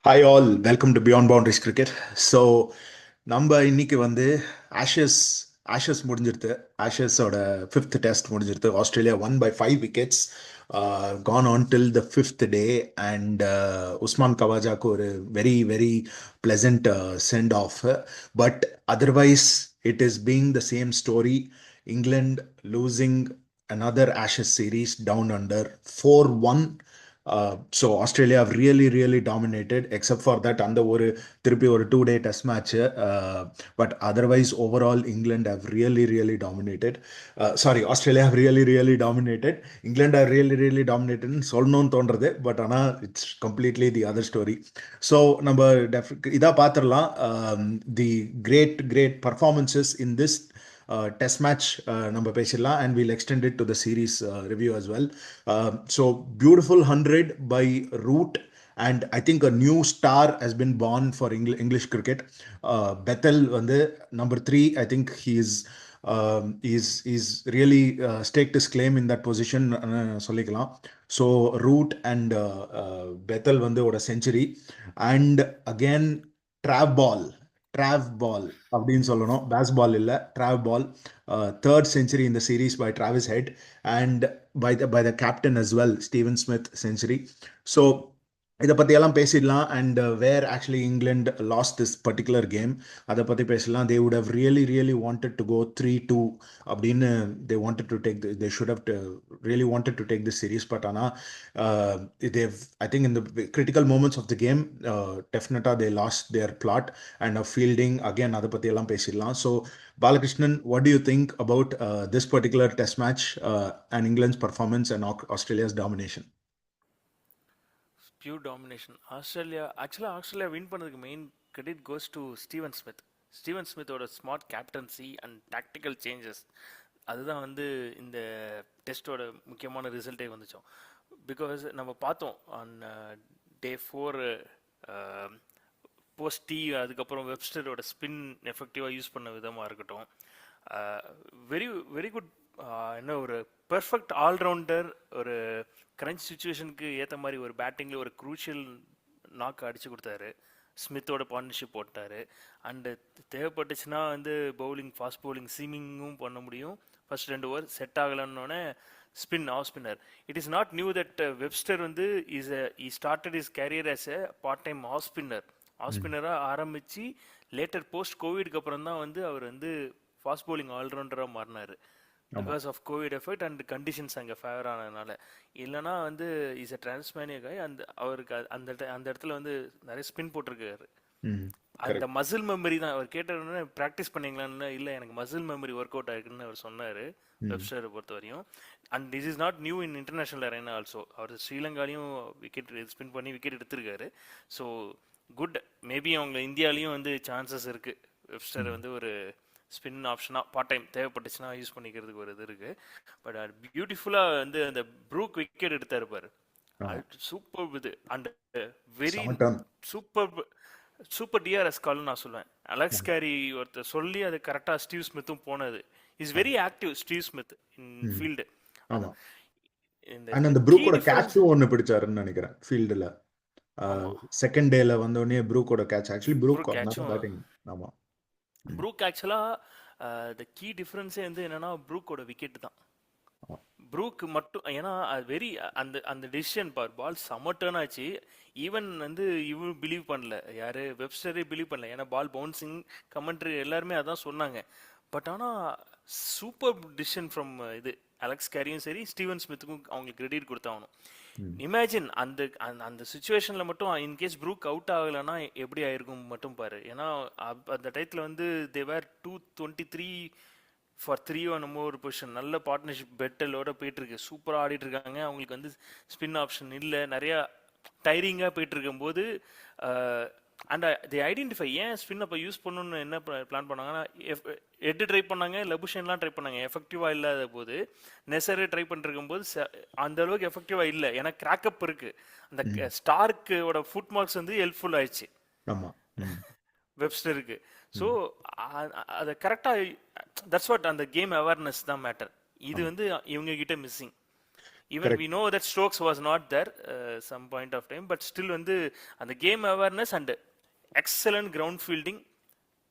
Hi all, welcome to Beyond Boundaries Cricket. So நம்ம இன்னைக்கு வந்து ஆஷஸ் ஆஷஸ் முடிஞ்சிருது. ஆஷஸோட ஃபிஃப்த் டெஸ்ட் முடிஞ்சிருது. Australia one by 5 wickets, gone on till the fifth day. And Usman கவாஜாக்கு ஒரு very very pleasant send off. But otherwise it is being the same story. England losing another Ashes series down under 4-1. So Australia have really really dominated except for that அந்த ஒரு திருப்பி ஒரு 2 day test match. But otherwise overall England have really really dominated. Sorry, Australia have really really dominated. England have really really dominated சொல்லணும்னு தோன்றது, but ஆனால் it's completely the other story. So நம்ம இதாக பார்த்துடலாம். The great great performances in this test match நம்ம பேசிடலாம், and will extend it to the series review as well. So beautiful 100 by Root, and I think a new star has been born for English cricket. Bethel வந்து number 3. I think he's really staked his claim in that position சொல்லிக்கலாம். So Root and Bethel வந்து ஒரு century, and again Trav Ball. Trav ball அப்படின்னு சொல்லணும், Bazball இல்லை, Trav ball. Third century இந்த series by Travis Head, and by the captain as well, Steven Smith century. So இதை பற்றியெல்லாம் பேசிடலாம். And where actually England lost this particular game அதை பற்றி பேசலாம். They would have really really wanted to go 3-2 அப்படின்னு. They wanted to take, they should have really wanted to take this series. But ஆனால் தேவ், I think in the critical moments of the game டெஃபினட்டாக they lost their plot and fielding again. அதை பற்றியெல்லாம் பேசிடலாம். So Balakrishnan, what do you think about this particular test match and England's performance and Australia's domination? Pure domination. Australia win பண்ணதுக்கு main credit goes to Steven Smith. Steven ஸ்மித்தோட smart captaincy and tactical changes அதுதான் வந்து இந்த டெஸ்ட்டோட முக்கியமான ரிசல்ட்டே வந்துச்சோம். Because நம்ம பார்த்தோம் on day 4 post tea, அதுக்கப்புறம் வெப்ஸ்டரோட spin எஃபெக்டிவாக யூஸ் பண்ண விதமாக இருக்கட்டும். Very very good. என்ன ஒரு பெர்ஃபெக்ட் ஆல்ரவுண்டர், ஒரு கிரன்ச் சுச்சுவேஷனுக்கு ஏற்ற மாதிரி ஒரு பேட்டிங்கில் ஒரு க்ரூஷியல் நாக்கு அடிச்சு கொடுத்தாரு. ஸ்மித்தோட பார்ட்னர்ஷிப் போட்டார். அண்டு தேவைப்பட்டுச்சுன்னா வந்து ஃபாஸ்ட் பவுலிங் சீமிங்கும் பண்ண முடியும். ஃபர்ஸ்ட் 2 ஓவர் செட் ஆகலன்னொடனே off spinner. It is not new that Webster வந்து he started his career as a part time off ஸ்பின்னராக ஆரம்பித்து லேட்டர் போஸ்ட் கோவிட்க்கு அப்புறம் தான் வந்து அவர் வந்து ஃபாஸ்ட் பவுலிங் ஆல்ரவுண்டராக மாறினார். Because of Covid effect and conditions அங்கே ஃபேவர் ஆனதுனால. இல்லைனா வந்து இஸ் அ டிரான்ஸ்மேனியா காய். அவருக்கு அந்த இடத்துல வந்து நிறைய ஸ்பின் போட்டிருக்காரு. அந்த மசில் மெமரி தான். அவர் கேட்டோன்னே ப்ராக்டிஸ் பண்ணீங்களான்னு, இல்லை எனக்கு மசில் மெமரி ஒர்க் அவுட் ஆயிருக்குன்னு அவர் சொன்னார் வெப்ஸ்டரை பொறுத்த வரையும். And this is not new in international arena also. அவர் ஸ்ரீலங்காலையும் விக்கெட் ஸ்பின் பண்ணி விக்கெட் எடுத்திருக்காரு. So good. மேபி அவங்க இந்தியாலையும் வந்து சான்சஸ் இருக்குது வெப்ஸ்டர் வந்து ஒரு ஸ்பின் ஆப்ஷனாக பார்ட் டைம் தேவைப்பட்டுச்சுன்னா யூஸ் பண்ணிக்கிறதுக்கு ஒரு இது இருக்குது. பட் அது பியூட்டிஃபுல்லாக வந்து அந்த ப்ரூக் விக்கெட் எடுத்தாரு பாரு, சூப்பர் இது. அண்ட் வெரி சூப்பர் டிஆர்எஸ் கால்னு நான் சொல்லுவேன். அலெக்ஸ் கேரி ஒருத்தர் சொல்லி அது கரெக்டாக ஸ்டீவ் ஸ்மித்தும் போனது. Is very active Steve Smith in field. அந்த ப்ரூக்கோட கேட்சும் ஒன்று பிடிச்சாருன்னு நினைக்கிறேன் ஃபீல்டில். செகண்ட் டேல வந்தோடனே ப்ரூக்கோட கேட்ச், ஆக்சுவலி ப்ரூக் பேட்டிங். ஆமா, ப்ரூக் ஆக்சுவலாக த கீ டிஃப்ரென்ஸே வந்து என்னன்னா ப்ரூக்கோட விக்கெட் தான். ப்ரூக் மட்டும் ஏன்னா அது வெரி அந்த அந்த டிசிஷன் பால் செம்ம டர்ன் ஆச்சு. ஈவன் வந்து இவன் பிலீவ் பண்ணல, யாரு வெப்ஸ்டரே பிலீவ் பண்ணல. ஏன்னா பால் பவுன்சிங் கமெண்ட்ரி எல்லாருமே அதான் சொன்னாங்க. பட் ஆனால் சூப்பர் டிசிஷன் ஃப்ரம் இது அலெக்ஸ் கேரியும் சரி, ஸ்டீவன் ஸ்மித்துக்கும் அவங்களுக்கு கிரெடிட் கொடுத்தாகணும். இமேஜின் அந்த அந்த சுச்சுவேஷனில் மட்டும் இன்கேஸ் ப்ரூக் அவுட் ஆகலைன்னா எப்படி ஆயிருக்கும் மட்டும் பாரு. ஏன்னா அந்த டயத்தில் வந்து தேவர் 223 ஃபார் 3 என்னமோ ஒரு பொசிஷன். நல்ல பார்ட்னர்ஷிப் பெட்டலோட போயிட்டு இருக்கு, சூப்பராக ஆடிட்டு இருக்காங்க. அவங்களுக்கு வந்து ஸ்பின் ஆப்ஷன் இல்லை, நிறையா டைரிங்காக போயிட்டு இருக்கும்போது அண்ட் தி ஐடென்டிஃபை ஏன் ஸ்பின் அப்போ யூஸ் பண்ணணும்னு என்ன பிளான் பண்ணாங்கன்னா, எட்டு ட்ரை பண்ணாங்க, லபுஷன்லாம் ட்ரை பண்ணாங்க, எஃபெக்டிவாக இல்லாத போது நெசரே ட்ரை பண்ணிருக்கும் போது அந்த அளவுக்கு எஃபெக்டிவாக இல்லை. ஏன்னா கிராக்கப் இருக்கு. அந்த ஸ்டார்க்கோட ஃபுட் மார்க்ஸ் வந்து ஹெல்ப்ஃபுல் ஆயிடுச்சு வெப்ஸ்டருக்கு. ஸோ அதை கரெக்டாக தட்ஸ் வாட் அந்த கேம் அவேர்னஸ் தான் மேட்டர். இது வந்து இவங்க கிட்ட missing. Even we correct. No that strokes was not there some point of time, but still வந்து அந்த game awareness and excellent ground fielding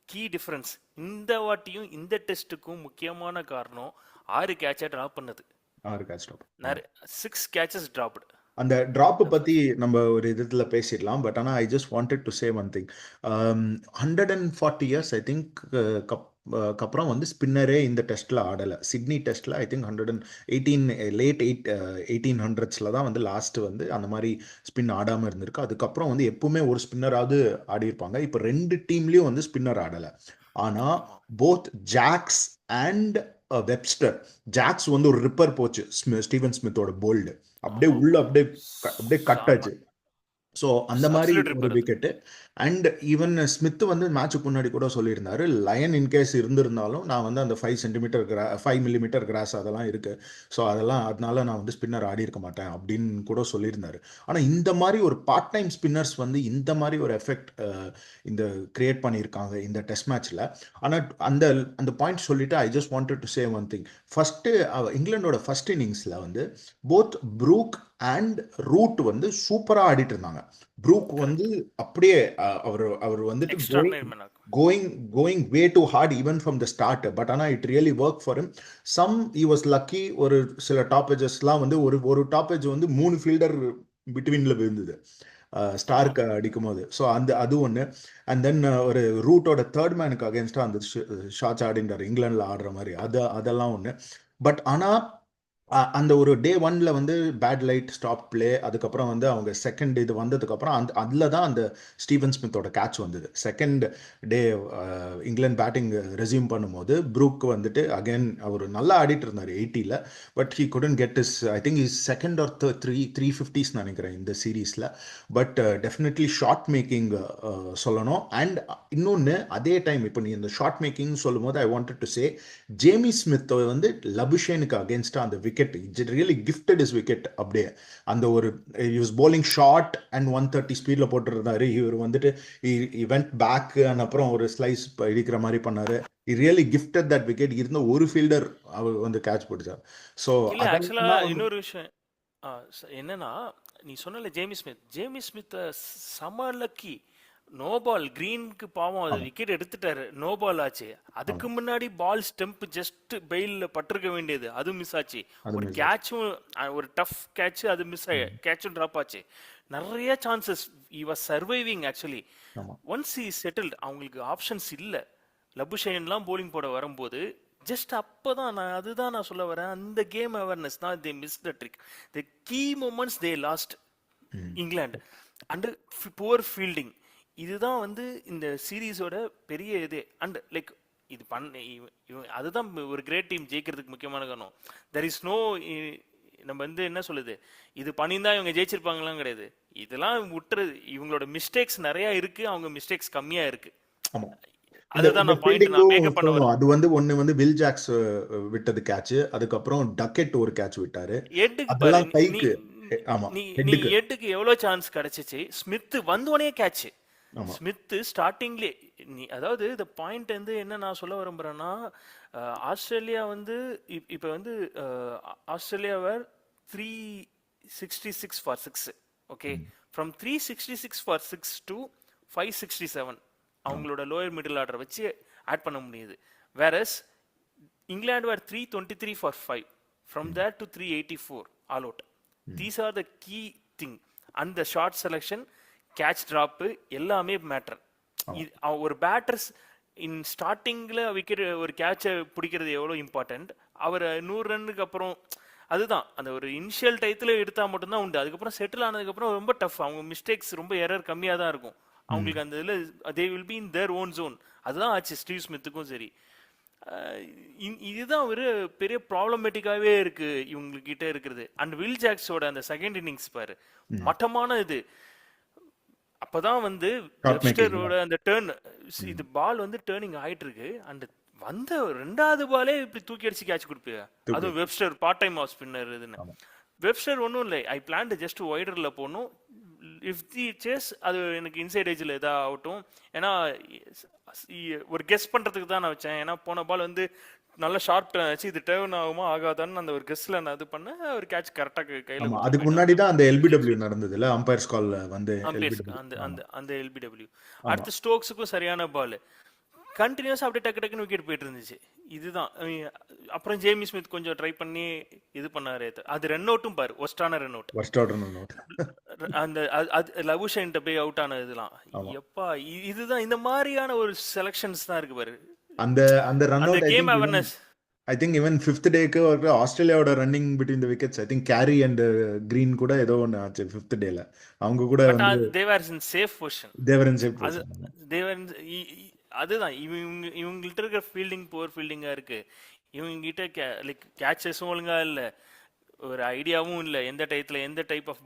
key difference. இந்த வாட்டியும் இந்த டெஸ்ட்டுக்கும் முக்கியமான காரணம் 6 கேட்சை ட்ராப் பண்ணது. 6 கேட்ச் ட்ராப். நிறைய 6 கேச்சஸ் ட்ராப்டு. அந்த ட்ராப் பத்தி நம்ம ஒரு இதுல பேசிடலாம். பட் ஆனா ஐ just wanted to say one thing. 140 years I think அப்புறம் வந்து ஸ்பின்னரே இந்த டெஸ்ட்ல ஆடலை. சிட்னி டெஸ்ட்ல ஐ திங்க் 118 லேட் 1800s தான் வந்து லாஸ்ட் வந்து அந்த மாதிரி ஸ்பின் ஆடாம இருந்திருக்கு. அதுக்கப்புறம் வந்து எப்பவுமே ஒரு ஸ்பின்னராவது ஆடி இருப்பாங்க. இப்போ 2 டீம்லயும் வந்து ஸ்பின்னர் ஆடலை. ஆனா both Jacks and Webster. Jacks வந்து ஒரு ரிப்பர் போச்சு ஸ்டீவன் ஸ்மித்தோட போல்டு, அப்படியே உள்ள அப்படியே கட் ஆச்சு. ஸோ அந்த மாதிரி ஒரு விக்கெட்டு. அண்ட் ஈவன் ஸ்மித் வந்து மேட்சுக்கு முன்னாடி கூட சொல்லியிருந்தாரு, லயன் இன்கேஸ் இருந்திருந்தாலும் நான் வந்து அந்த 5 சென்டிமீட்டர் 5 மில்லிமீட்டர் கிராஸ் அதெல்லாம் இருக்கு, ஸோ அதனால நான் வந்து ஸ்பின்னர் ஆடி இருக்க மாட்டேன் அப்படின்னு கூட சொல்லியிருந்தாரு. ஆனால் இந்த மாதிரி ஒரு பார்ட் டைம் ஸ்பின்னர்ஸ் வந்து இந்த மாதிரி ஒரு எஃபெக்ட் இந்த கிரியேட் பண்ணியிருக்காங்க இந்த டெஸ்ட் மேட்ச்ல. ஆனால் அந்த அந்த பாயிண்ட் சொல்லிட்டு I just wanted to say one thing. First இங்கிலாண்டோட ஃபர்ஸ்ட் இன்னிங்ஸ்ல வந்து போத் ப்ரூக் அண்ட் ரூட் வந்து சூப்பரா ஆடிட்டு இருந்தாங்க. ப்ரூக் வந்து அப்படியே அவர் வந்துட்டு going way too hard even from the start. But ஆனா it really work for him. Some he was lucky. ஒரு சில டாப் எஜஸ்லாம் வந்து ஒரு டாப் எஜ் வந்து 3 ஃபீல்டர் பிட்வீன்ல விழுந்தது ஸ்டார்க்கு அடிக்கும் போது. ஸோ அது ஒன்று. அண்ட் தென் ஒரு ரூட்டோட தேர்ட் மேனுக்கு அகேன்ஸ்டா அந்த ஷாட்ஸ் ஆடின்றார் இங்கிலாந்துல ஆடுற மாதிரி. அதெல்லாம் ஒன்று. பட் ஆனால் அந்த ஒரு டே 1ல வந்து பேட் லைட் ஸ்டாப் பிளே, அதுக்கப்புறம் வந்து அவங்க செகண்ட் இது வந்ததுக்கப்புறம் அதில் தான் அந்த ஸ்டீவன் ஸ்மித்தோட கேட்ச் வந்தது. Second day England batting resume பண்ணும்போது ப்ரூக் வந்துட்டு அகைன் அவர் நல்லா ஆடிட்டு இருந்தார் 80ல். But he couldn't get his I think his second or 350s நினைக்கிறேன் இந்த சீரீஸில். பட் டெஃபினெட்லி ஷார்ட் மேக்கிங் சொல்லணும். அண்ட் இன்னொன்று அதே டைம் இப்போ நீ இந்த ஷார்ட் மேக்கிங் சொல்லும் போது I wanted to say Jamie Smith வந்து லபுஷேனுக்கு அகேன்ஸ்டா அந்த wicket really gifted is wicket. அப்படியே அந்த ஒரு bowling ஷார்ட் அண்ட் 130 ஸ்பீட்ல போட்டுருந்தாரு. இவர் வந்துட்டு வெண்ட் பேக் அண்ட் அப்புறம் ஒரு ஸ்லைஸ் இடிக்கிற மாதிரி பண்ணாரு. Really gifted that wicket. இருந்த ஒரு ஃபீல்டர் அவர் வந்து கேட்ச் பிடிச்சார். ஸோ ஆக்சுவலா இன்னொரு விஷயம் என்னன்னா, நீ சொன்னல ஜேமி ஸ்மித் சம லக்கி. நோ பால் கிரீனுக்கு பாவம் அது விக்கெட் எடுத்துட்டாரு, நோ பால் ஆச்சு. அதுக்கு முன்னாடி பால் ஸ்டெம்ப் ஜஸ்ட் பெயில்ல பட்டிருக்க வேண்டியது, அது மிஸ் ஆச்சு. ஒரு கேட்சும் ஒரு டஃப் கேட்ச் அது மிஸ் ஆகி கேட்சும் டிராப் ஆச்சு. நிறைய chances he was surviving actually. Once he settled, அவங்களுக்கு ஆப்ஷன்ஸ் இல்ல. லபுஷேன்லாம் போலிங் போட வரும்போது ஜஸ்ட் அப்பதான் அதுதான் நான் சொல்ல வரேன். அந்த கேம் அவேர்னஸ் தான் they missed the trick. The key moments they lost England and poor fielding. இதுதான் வந்து இந்த சீரீஸோட பெரிய இது. அண்ட் லைக் இது அதுதான் ஒரு கிரேட் டீம் ஜெயிக்கிறதுக்கு முக்கியமான காரணம். தெர் இஸ் நோ நம்ம வந்து என்ன சொல்லுது, இது பண்ணியிருந்தா இவங்க ஜெயிச்சிருப்பாங்களாம் கிடையாது. இதெல்லாம் விட்டுறது, இவங்களோட மிஸ்டேக்ஸ் நிறைய இருக்கு, அவங்க மிஸ்டேக்ஸ் கம்மியா இருக்கு. அதுதான் நான் பாயிண்ட் நான் மேக்கப் பண்ண வரேன். அது வந்து ஒன்னு வந்து வில் ஜாக்ஸ் விட்டது கேட்ச், அதுக்கப்புறம் டக்கெட் ஒரு கேட்ச் விட்டாரு. அதெல்லாம் கைக்கு நீ எட்டுக்கு எவ்வளவு சான்ஸ் கிடைச்சிச்சு. ஸ்மித் வந்தோடனே கேட்ச். ஸ்மித் ஸ்டார்டிங்லே அதாவது இந்த பாயிண்ட் வந்து என்ன நான் சொல்ல விரும்புறேன்னா, ஆஸ்திரேலியா வந்து இப்ப வந்து ஆஸ்திரேலியாவை 366 for 6. Okay, from 366 for 6 to 567 அவங்களோட லோயர் மிடில் ஆர்டர் வச்சு ஆட் பண்ண முடியுது. Various England were 323 for 5, from there to 384 all out. These are the key thing. And the short selection, catch drop எல்லாமே மேட்டர். ஒரு பேட்டர்ஸ் இன் ஸ்டார்டிங்ல விக்கெட் ஒரு கேட்சை பிடிக்கிறது எவ்வளோ இம்பார்ட்டன்ட். அவர் 100 ரன்னுக்கு அப்புறம் அதுதான் அந்த ஒரு இனிஷியல் டயத்தில் எடுத்தால் மட்டும்தான் உண்டு. அதுக்கப்புறம் செட்டில் ஆனதுக்கப்புறம் ரொம்ப டஃப். அவங்க மிஸ்டேக்ஸ் ரொம்ப எரர் கம்மியாக தான் இருக்கும் அவங்களுக்கு. அந்த இதில் they will be in their own zone. அதுதான் ஆச்சு ஸ்டீவ் ஸ்மித்துக்கும் சரி. இதுதான் ஒரு பெரிய ப்ராப்ளமேட்டிக்காகவே இருக்கு இவங்ககிட்ட இருக்கிறது. அண்ட் வில் ஜாக்ஸோட அந்த செகண்ட் இன்னிங்ஸ் பாரு, மட்டமான இது. அப்பதான் வந்து வெப்ஸ்டரோட அந்த டர்ன், இது பால் வந்து டேர்னிங் ஆயிட்டு இருக்கு. அண்ட் வந்த 2வது பாலே இப்படி தூக்கி அடிச்சு கேட்ச் கொடுப்பியா. அதுவும் Webster part time off spinner இதுன்னு. வெப்ஸ்டர் ஒன்றும் இல்லை, ஐ பிளான் ஜஸ்ட் ஒய்டர்ல போகணும், இஃப் தி சேஸ் அது எனக்கு இன்சைட் ஏஜில் எதாவது ஆகட்டும். ஏன்னா ஒரு கெஸ் பண்ணுறதுக்கு தான் நான் வச்சேன். ஏன்னா போன பால் வந்து நல்ல ஷார்ட் ஆச்சு, இது டேர்ன் ஆகுமா ஆகாதான்னு அந்த ஒரு கெஸ்ல நான் இது பண்ணேன். ஒரு கேட்ச் கரெக்டாக கையில் ஆமா, கொடுத்து அதுக்கு முன்னாடி தான் அந்த எல்பிடபிள்யூ நடந்ததுல, அம்பையர்ஸ் கால்ல வந்து அம்பேர்ஸ்க்கு எல்பிடபிள்யூ. அந்த ஆமா அந்த அந்த எல்பிடபிள்யூ. ஆமா அடுத்து ஸ்டோக்ஸுக்கும் சரியான பால், கண்டினியூஸாக அப்படியே டக்கு டக்குன்னு விக்கெட் போயிட்டு இருந்துச்சு. இதுதான் அப்புறம் ஜேமி ஸ்மித் கொஞ்சம் ட்ரை பண்ணி இது பண்ணாரு. அது ரன் அவுட்டும் பாரு, ஒஸ்டான run out. First order note. அந்த லவுஷன்ட்ட போய் அவுட் ஆனதுலாம் ஆமா, எப்பா, இதுதான் இந்த மாதிரியான ஒரு செலக்ஷன்ஸ் தான் இருக்கு பாரு. அந்த அந்த ரன் அந்த out game awareness. I think even fifth டேக்கு ஆஸ்திரேலியாவோட running between the wickets, I think Carey and Green கூட ஏதோ ஒன்று ஆச்சு ஃபிஃப்த் டேல. அவங்க கூட பட் வந்து தேவர் இன் சேஃப் பொசிஷன். தேவரன் சேஃப். அது தேவர் அதுதான் இவங்கள்ட்ட இருக்கிற ஃபீல்டிங் புவர் ஃபீல்டிங்காக இருக்கு. இவங்ககிட்ட லைக் கேட்சஸும் ஒழுங்கா இல்லை, ஒரு ஐடியாவும் இல்லை எந்த டயத்தில் எந்த டைப் ஆஃப்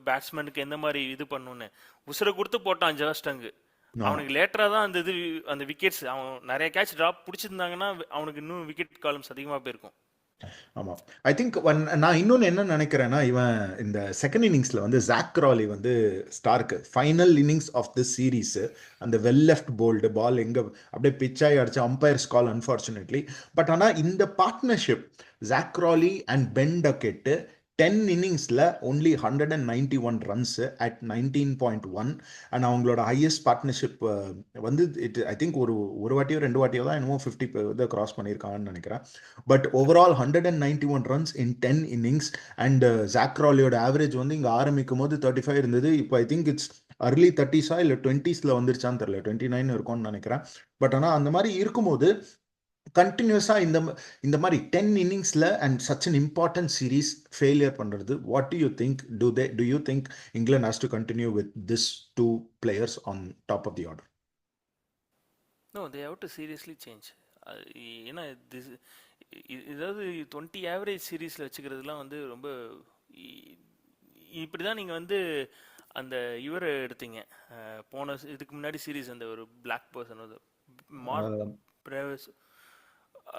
பேட்ஸ்மேனுக்கு எந்த மாதிரி இது பண்ணணும்னு. உசுரை கொடுத்து போட்டான் ஜாஸ்டங்கு. அவனுக்கு லேட்டராக தான் அந்த இது அந்த விக்கெட்ஸ், அவன் நிறைய கேட்ச் ட்ராப் பிடிச்சிருந்தாங்கன்னா அவனுக்கு இன்னும் விக்கெட் காலம்ஸ் அதிகமாக போயிருக்கும். ஆமா, ஐ திங்க் நான் இன்னொன்று என்ன நினைக்கிறேன்னா, இவன் இந்த செகண்ட் இன்னிங்ஸ்ல வந்து ஜாக் கிராலி வந்து ஸ்டார்க்கு final innings of the series அந்த வெல் லெஃப்ட் போல்டு பால் எங்க அப்படியே பிச்சாகி அடிச்சு, அம்பையர்ஸ் கால் அன்ஃபார்ச்சுனேட்லி. பட் ஆனால் இந்த partnership Zak Crawley and Ben Duckett 10 இன்னிங்ஸில் ஒன்லி 191 ரன்ஸ் அட் 19.1. அண்ட் அவங்களோட ஹையஸ்ட் பார்ட்னர்ஷிப் வந்து ஐ திங்க் ஒரு வாட்டியோ 2 வாட்டியோ தான் என்னமோ 50 இதை கிராஸ் பண்ணியிருக்காங்கன்னு நினைக்கிறேன். But overall 191 runs in 10 innings. And Zak கிராலியோட ஆவரேஜ் வந்து இங்கே ஆரம்பிக்கும் போது 35 இருந்தது. இப்போ ஐ திங்க் இட்ஸ் அர்லி 30s இல்லை 20s வந்துருச்சான்னு தெரியல, 29 இருக்கும்னு நினைக்கிறேன். பட் ஆனால் அந்த மாதிரி இருக்கும்போது கண்டினியூஸாக இந்த மாதிரி 10 இன்னிங்ஸில் and such an important series failure பண்ணுறது, what do you think? Do you think England has to continue with this 2 players on top of the order? No, they have to seriously change. ஏன்னா ஏதாவது 20 average சீரீஸில் வச்சுக்கிறதுலாம் வந்து ரொம்ப இப்படி தான். நீங்கள் வந்து அந்த இவரை எடுத்தீங்க போன இதுக்கு முன்னாடி சீரீஸ், அந்த ஒரு பிளாக் பர்சன் வந்து பிரேவஸ்,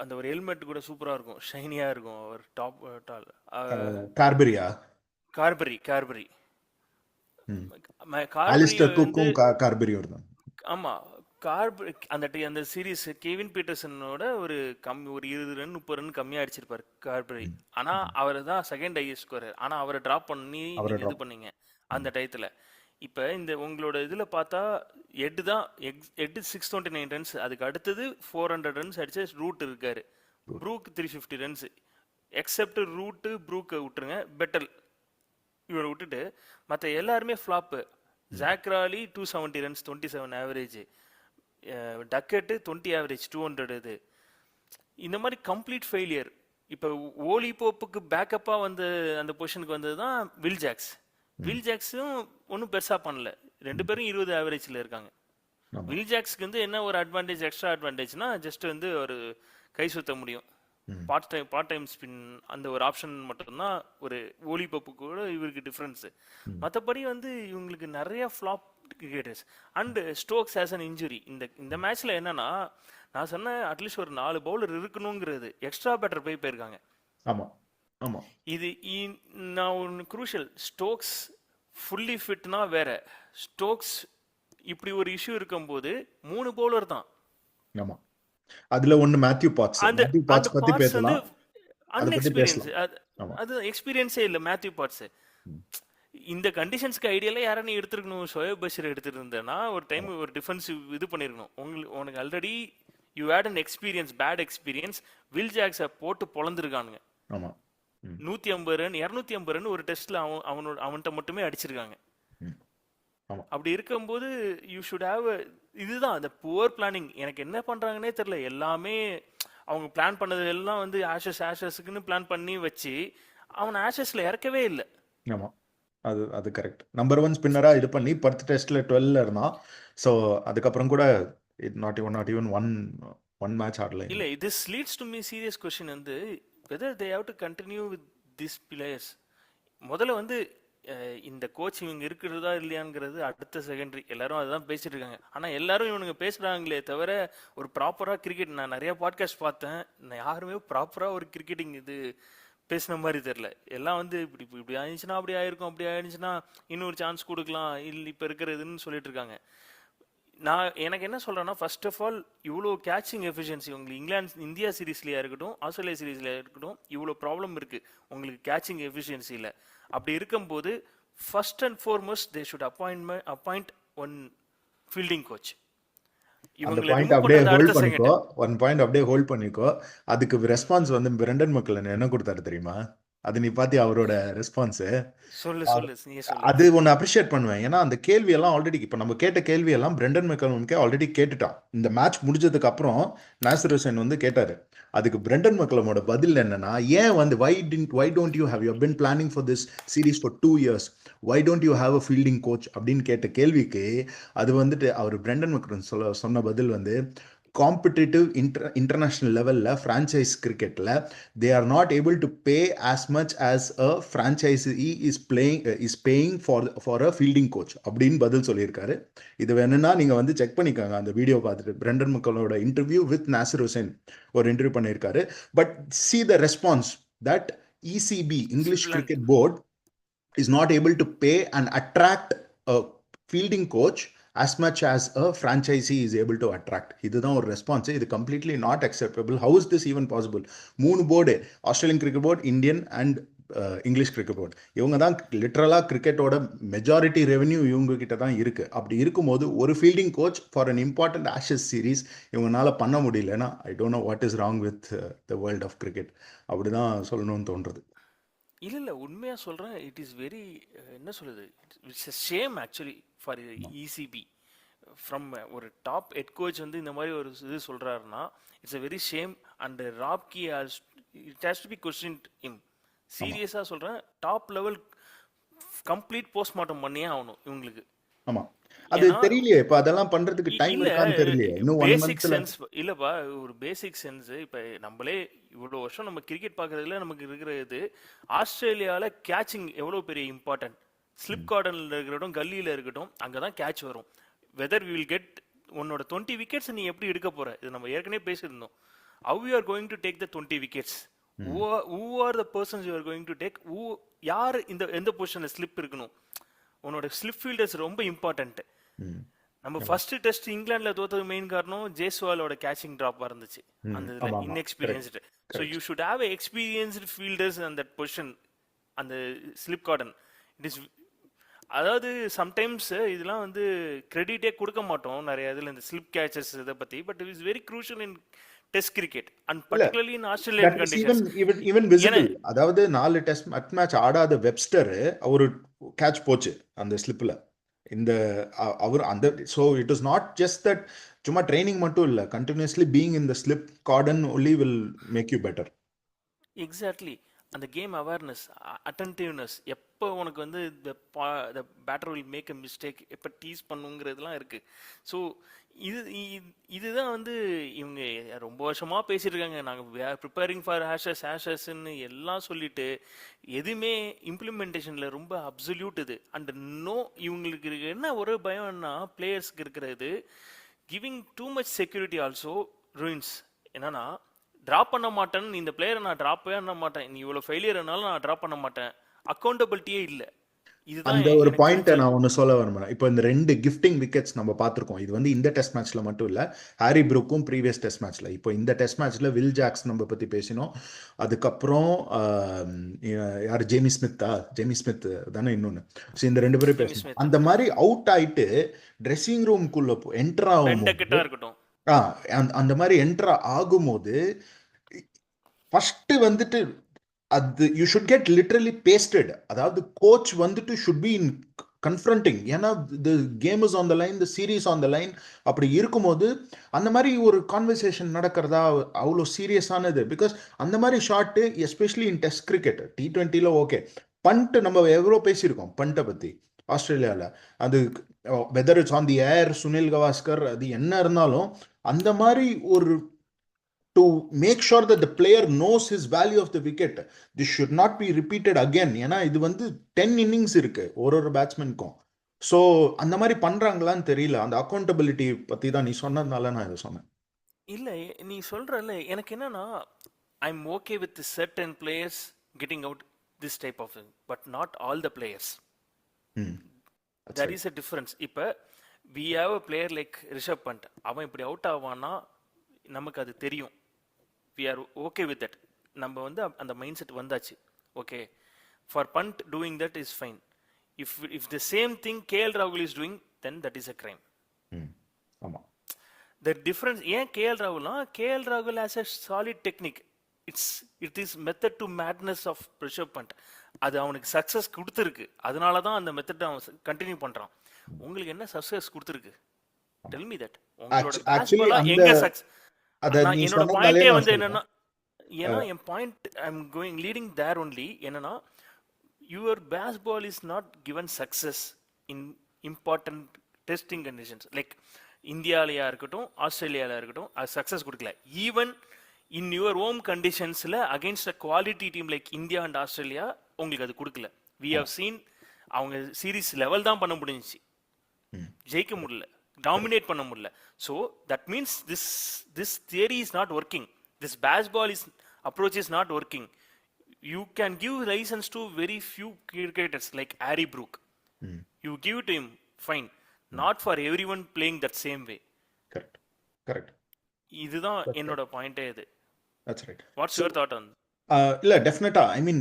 அந்த ஒரு ஹெல்மெட் கூட சூப்பராக இருக்கும், ஷைனியாக இருக்கும், ஒரு கார்பெரியா, கார்பரி அலிஸ்டர் குக்கும் கார்பெரியும் இருந்தாங்க. ஆமாம், அந்த சீரீஸ் கெவின் பீட்டர்சனோட ஒரு 20 ரன் 30 ரன் கம்மியாக அடிச்சிருப்பார் கார்பரி. ஆனால் அவர் தான் செகண்ட் ஹையஸ்ட் ஸ்கோரர். ஆனால் அவரை ட்ராப் பண்ணி இது பண்ணீங்க அந்த டயத்தில். இப்போ இந்த உங்களோட இதில் பார்த்தா எட்டு தான், எட்டு 629 ரன்ஸ். அதுக்கு அடுத்தது 400 ரன்ஸ் அடிச்ச ரூட் இருக்காரு, ப்ரூக் 350 ரன்ஸ். எக்ஸப்ட் ரூட்டு ப்ரூக்கை விட்டுருங்க, பெட்டல் இவரை விட்டுட்டு மற்ற எல்லாருமே flop. Zak Crawley 270 runs 27 average, Duckett 20 average 200. இது இந்த மாதிரி கம்ப்ளீட் ஃபெயிலியர். இப்போ ஓலி போப்புக்கு பேக்கப்பாக வந்து அந்த பொசிஷனுக்கு வந்தது தான் வில் ஜாக்ஸ். வில் ஜாக்ஸும் ஒன்றும் பெருசாக பண்ணல, 2 பேரும் 20 ஆவரேஜில் இருக்காங்க. வில் ஜாக்ஸ்க்கு வந்து என்ன ஒரு அட்வான்டேஜ், எக்ஸ்ட்ரா அட்வான்டேஜ்னா ஜஸ்ட் வந்து ஒரு கை சுத்த முடியும், பார்ட் டைம் ஸ்பின் அந்த ஒரு ஆப்ஷன் மட்டும்தான் ஒரு ஓலி பப்பு கூட இவருக்கு டிஃப்ரென்ஸு. மற்றபடி வந்து இவங்களுக்கு நிறைய flop cricketers. And Stokes has an injury. இந்த மேட்ச்சில் என்னன்னா, நான் சொன்னேன் அட்லீஸ்ட் ஒரு 4 பவுலர் இருக்கணுங்கிறது, எக்ஸ்ட்ரா பேட்டர் போயிருக்காங்க. ஆமாம் ஆமாம், இது நான் ஒன்று குரூஷியல், ஸ்டோக்ஸ் ஃபுல்லி ஃபிட்னா வேற, ஸ்டோக்ஸ் இப்படி ஒரு இஷ்யூ இருக்கும்போது 3 பவுலர் தான். ஆமாம், அதுல ஒன்று மேத்யூ பாட்ஸ். மேத்யூ பாட்ஸ் பற்றி பேசலாம், அன்எக்ஸ்பீரியன்ஸ். அது எக்ஸ்பீரியன்ஸே இல்லை மேத்யூ பாட்ஸ். இந்த கண்டிஷன்ஸ்க்கு ஐடியால யாரும் நீ எடுத்துருக்கணும், ஷோயப் பஷீர் எடுத்துட்டு இருந்தேன்னா ஒரு டைம் ஒரு டிஃபென்சிவ் இது பண்ணிருக்கணும். உனக்கு already you had an experience, bad experience. Will ஜாக்ஸை போட்டு பொழந்துருக்கானுங்க. ஆமாம், 150 ரன் 250 ரன் ஒரு டெஸ்ட்ல அவன்கிட்ட மட்டுமே அடிச்சிருக்காங்க. அப்படி இருக்கும்போது யூ ஷுட் ஹேவ், இதுதான் அந்த புவர் பிளானிங். எனக்கு என்ன பண்றாங்கன்னே தெரியல. எல்லாமே அவங்க பிளான் பண்ணது எல்லாம் வந்து ஆஷஸ்க்குன்னு பிளான் பண்ணி வச்சு அவன் ஆஷஸ்ல இறக்கவே இல்லை. ஆமாம், அது கரெக்ட். நம்பர் 1 ஸ்பின்னரா இது பண்ணி 10 டெஸ்ட்ல 12 இருந்தான். ஸோ அதுக்கப்புறம் கூட நாட் ஈவன் ஒன் மேட்ச் ஆடல. இல்ல, this leads to me serious question வந்து whether they have to continue with these players. முதல்ல வந்து இந்த கோச் இவங்க இருக்கிறதா இல்லையாங்கிறது அடுத்த செகண்டரி. எல்லாரும் அதுதான் பேசிட்டு இருக்காங்க. ஆனால் எல்லாரும் இவனுங்க பேசுகிறாங்களே தவிர ஒரு ப்ராப்பராக கிரிக்கெட், நான் நிறைய பாட்காஸ்ட் பார்த்தேன், யாருமே ப்ராப்பராக ஒரு கிரிக்கெட்டிங் இது பேசின மாதிரி தெரில. எல்லாம் வந்து இப்படி இப்படி இப்படி ஆயிடுச்சுன்னா அப்படி ஆயிருக்கும், அப்படி ஆயிடுச்சுன்னா இன்னொரு சான்ஸ் கொடுக்கலாம், இல்லை இப்போ இருக்கிறதுன்னு சொல்லிட்டு இருக்காங்க. நான் எனக்கு என்ன சொல்றேன்னா, ஃபர்ஸ்ட் ஆஃப் ஆல் இவ்வளோ கேட்சிங் எஃபிஷியன்சி உங்களுக்கு இந்தியா சீரீஸ்லயா இருக்கட்டும், ஆஸ்திரேலியா சீரீஸ்ல இருக்கட்டும், இவ்வளோ ப்ராப்ளம் இருக்கு உங்களுக்கு கேட்சிங் எஃபிஷியன்சியில். அப்படி இருக்கும்போது first and foremost they should appoint one fielding coach. அந்த இவங்களை பாயிண்ட் ரிமூவ் அப்படியே பண்றது ஹோல்ட் அடுத்த பண்ணிக்கோ. செகண்ட். ஒன் பாயிண்ட் அப்படியே ஹோல்ட் பண்ணிக்கோ. அதுக்கு ரெஸ்பான்ஸ் வந்து பிரண்டன் மக்கள் என்ன கொடுத்தாரு தெரியுமா? அது நீ பாத்தி அவரோட ரெஸ்பான்ஸ். சொல்லு சொல்லு, நீ சொல்லு. அது ஒன்று அப்ரிஷியேட் பண்ணுவேன். ஏன்னா அந்த கேள்வி எல்லாம் ஆல்ரெடி இப்போ நம்ம கேட்ட கேள்வி எல்லாம் பிரண்டன் மெக்கலமுக்கே ஆல்ரெடி கேட்டுட்டான். இந்த மேட்ச் முடிஞ்சதுக்கு அப்புறம் நாசர் ஹுசைன் வந்து கேட்டாரு. அதுக்கு பிரண்டன் மெக்கலமோட பதில் என்னன்னா, ஏன் வந்து why don't you have you been planning for this series for 2 years, why don't you have a fielding coach அப்படின்னு கேட்ட கேள்விக்கு அது வந்துட்டு அவர் பிரண்டன் மெக்கலம் சொன்ன பதில் வந்து, காம்படிட்டிவ் இன்டர்நேஷனல் லெவலில் ஃப்ரான்ச்சைஸ் கிரிக்கெட்டில் they are not able to pay as much as a franchisee is paying for a fielding coach அப்படின்னு பதில் சொல்லியிருக்காரு. இது வேணும்னா நீங்க வந்து செக் பண்ணிக்கோங்க அந்த வீடியோ பார்த்துட்டு. பிரண்டன் மக்களோட இன்டர்வியூ வித் நாசர் ஹுசைன் ஒரு இன்டர்வியூ பண்ணியிருக்காரு. But see the response that ECB, English Cricket Board, is not able to pay and attract a fielding coach as much as a franchisee is able to attract. இதுதான் ஒரு response. இது completely not acceptable. How is this even possible? 3 board, Australian cricket board, Indian and English cricket board, இவங்க தான் லிட்ரலாக கிரிக்கெட்டோட majority revenue இவங்க கிட்ட தான் இருக்கு. அப்படி இருக்கும்போது ஒரு fielding coach for an important Ashes series இவங்களால பண்ண முடியலன்னா, I don't know what is wrong with the world of cricket. அப்படிதான் சொல்லணும்னு தோன்றது. இல்லை உண்மையாக சொல்கிறேன், இட் இஸ் வெரி, என்ன சொல்லுது, it's a shame actually for ECB. ஃப்ரம் ஒரு டாப் ஹெட் கோச் வந்து இந்த மாதிரி ஒரு இது சொல்கிறாருன்னா it's a very shame. And Rob Key it has to be question him. சீரியஸாக சொல்கிறேன், டாப் லெவல் கம்ப்ளீட் போஸ்ட்மார்ட்டம் பண்ணியே ஆகணும் இவங்களுக்கு. ஆமா, அது தெரியலையே இப்ப அதெல்லாம் பண்றதுக்கு டைம் இருக்கான்னு தெரியலையே. இன்னும் 1 பேசிக் monthல சென்ஸ் இல்லப்பா, ஒரு பேசிக் சென்ஸ். இப்ப நம்மளே இவ்வளவு வருஷம் நம்ம கிரிக்கெட் பாக்குறதுல நமக்கு இருக்கிறது, ஆஸ்திரேலியால கேட்சிங் எவ்வளவு பெரிய இம்பார்ட்டன்ட். ஸ்லிப் கார்டன்ல இருக்கட்டும், கல்லியில இருக்கட்டும், அங்கதான் கேட்ச் வரும். வெதர் வி வில் கெட் உன்னோட 20 விக்கெட்ஸ் நீ எப்படி எடுக்க போற, இது நம்ம ஏற்கனவே பேசியிருந்தோம். How you are going to take the 20 wickets, who are the persons you are going to take, யார் இந்த எந்த பொசிஷன்ல ஸ்லிப் இருக்கணும். உன்னோட ஸ்லிப் ஃபீல்டர்ஸ் ரொம்ப இம்பார்ட்டன்ட். நம்ம ஃபர்ஸ்ட் டெஸ்ட் இங்கிலாந்துல தோத்தது மெயின் காரணம் ஜேஸ்வாலோட கேட்சிங் டிராப்பா இருந்துச்சு. அந்த இதுல inexperienced. So you should have experienced fielders அந்த பொசிஷன், அந்த ஸ்லிப் கார்டன். இட் இஸ், அதாவது சம்டைம்ஸ் இதெல்லாம் வந்து கிரெடிட்டே கொடுக்க மாட்டோம் நிறைய இதில் இந்த ஸ்லிப் கேச்சஸ் இதை பற்றி. But it is very crucial in test cricket and particularly in Australian conditions. Even visible. அதாவது 4 டெஸ்ட் மேட்ச் ஆடாத வெப்ஸ்டர் ஒரு கேட்ச் போச்சு அந்த ஸ்லிப்ல. இந்த அவர் அந்த, so it is not just that சும்மா ட்ரைனிங் மட்டும் இல்லை, continuously being in the slip cordon only will make you better. Exactly. அந்த கேம் அவேர்னஸ், அட்டன்டிவ்னஸ், எப்போ உனக்கு வந்து the batter will make a mistake, எப்போ டீஸ் பண்ணுங்கிறதுலாம் இருக்குது. ஸோ இதுதான் வந்து இவங்க ரொம்ப வருஷமாக பேசிட்டு இருக்காங்க. நாங்கள் ப்ரிப்பேரிங் ஃபார் ஆஷஸ்ன்னு எல்லாம் சொல்லிட்டு எதுவுமே இம்ப்ளிமெண்டேஷனில் ரொம்ப அப்சல்யூட் இது. அண்ட் நோ, இவங்களுக்கு இருக்கு என்ன ஒரு பயம்னா, பிளேயர்ஸ்க்கு இருக்கிறது giving too much security also ruins. என்னன்னா, ட்ராப் பண்ண மாட்டேன்னு, இந்த பிளேயரை நான் ட்ராப்பே பண்ண மாட்டேன், நீ இவ்வளோ ஃபெயிலியர்னாலும் நான் ட்ராப் பண்ண மாட்டேன், அக்கௌண்டபிலிட்டியே இல்லை. அந்த ஒரு பாயிண்ட் நான் ஒன்று சொல்ல வரேன். இப்போ இந்த 2 கிஃப்டிங் விக்கெட்ஸ் நம்ம பார்த்துருக்கோம். இது வந்து இந்த டெஸ்ட் மேட்ச்ல மட்டும் இல்லை, ஹாரி ப்ரூக்கும் ப்ரீவியஸ் டெஸ்ட் மேட்ச்ல. இப்போ இந்த டெஸ்ட் மேட்ச்ல வில் ஜாக்ஸ் நம்ம பத்தி பேசினோம். அதுக்கப்புறம் யார், ஜேமி ஸ்மித் தானே இன்னொன்று. ஸோ இந்த 2 பேரும் பேசணும். அந்த மாதிரி அவுட் ஆயிட்டு ட்ரெஸ்ஸிங் ரூம்குள்ள என்டர் ஆகும், அந்த மாதிரி என்டர் ஆகும்போது ஃபர்ஸ்ட் வந்துட்டு அது you should get literally pasted. அதாவது கோச் வந்துட்டு ஷுட் பி இன் கன்ஃபரண்டிங். ஏன்னா the game is on the line, the series on the line. அப்படி இருக்கும்போது அந்த மாதிரி ஒரு கான்வர்சேஷன் நடக்கிறதா அவ்வளோ சீரியஸானது. பிகாஸ் அந்த மாதிரி shot especially in test cricket, T20ல ஓகே. பண்ட் நம்ம எவ்வளோ பேசியிருக்கோம் பண்ட்டை பற்றி ஆஸ்திரேலியாவில். அது whether it's on the air, Sunil Gavaskar, அது என்ன இருந்தாலும் அந்த மாதிரி ஒரு to make sure that the player knows his value of the wicket, this should not be repeated again. ஏன்னா இது வந்து 10 இன்னிங்ஸ் இருக்கு ஒரு பேட்ஸ்மேனுக்கும். ஸோ அந்த மாதிரி பண்றாங்களான்னு தெரியல. அந்த அக்கௌண்டபிலிட்டி பத்தி தான் நீ சொன்னதுனால நான் இதை சொன்னேன். இல்லை, நீ சொல்றல, எனக்கு என்னன்னா, I am okay with certain players getting out this type of thing, but not all the players. Hmm. That's There right. is a difference. இப்போ we have a player like Rishabh Pant, அவன் இப்படி அவுட் ஆவான்னா நமக்கு அது தெரியும். we are okay with that. நம்ம வந்து அந்த mind set வந்தாச்சு. Okay, for Pant doing that is fine. if the same thing KL Rahul is doing, then that is a crime. Hmm. ஆமா. The difference, ஏன் கேஎல் ராகுல்னா, கேஎல் ராகுல் has a solid technique. it is method to madness of Rishabh Pant. அது அவனுக்கு success கொடுத்துருக்கு, அதனால தான் அந்த மெத்தட் அவன் கண்டினியூ பண்றான். உங்களுக்கு என்ன சக்சஸ் கொடுத்துருக்கு? Tell me that. உங்களோட ஆக்சுவலி பேஸ்பாலா அந்த எங்க சக்சஸ்? அத நான் நீ என்னோட சொன்னதாலே பாயிண்டே நான் வந்து சொல்றேன். என்னன்னா, ஏன்னா என் point I am going leading there only. என்னன்னா, your Bazball is not given success in important testing conditions. Like இந்தியாலயா இருக்கட்டும், ஆஸ்திரேலியால இருக்கட்டும், அது சக்சஸ் கொடுக்கல. ஈவன் இன் யுவர் ஹோம் கண்டிஷன்ஸ்ல against a quality team like India and Australia உங்களுக்கு அது கொடுக்கல. வி ஹவ் சீன் அவங்க சீரீஸ் லெவல் தான் பண்ண முடிஞ்சிச்சு, ஜெயிக்க முடியல, டாமினேட் பண்ண முடியல. So that means this theory is not working. This baseball is approach is not working. You can give license to very few cricketers like Harry Brook. You give it to him, fine. Not for everyone playing that same way. Correct. இதுதான் என்னோட பாயிண்டே இது. That's right. What's your thought on? இல்ல டெஃபினட்டா ஐ மீன்